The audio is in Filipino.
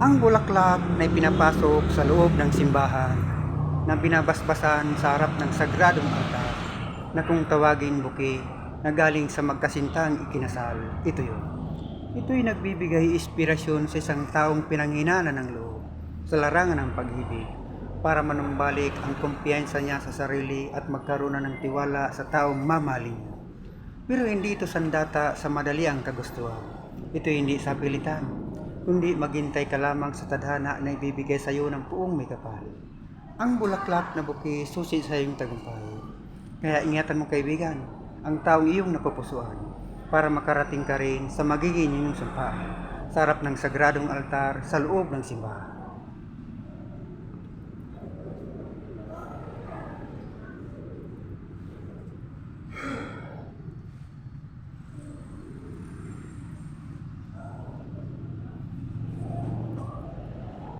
Ang bulaklak na ipinapasok sa loob ng simbahan na binabasbasan sa harap ng sagradong altar na kung tawagin buki na galing sa magkasintang ikinasal. Ito yun. Ito'y nagbibigay inspirasyon sa isang taong pinanghinaan ng loob sa larangan ng pag-ibig para manumbalik ang kumpiyansa niya sa sarili at magkaroon ng tiwala sa taong mamahalin niya. Pero hindi ito sandata sa madali ang kagustuhan. Ito hindi sa pilitan, kundi maghintay ka lamang sa tadhana na ibibigay sa iyo ng puong may kapal. Ang bulaklak na buki susi sa iyong tagumpay. Kaya ingatan mo kaibigan, ang taong iyong napupusuan para makarating ka rin sa magiging inyong sumpa sa harap ng sagradong altar sa loob ng simbahan.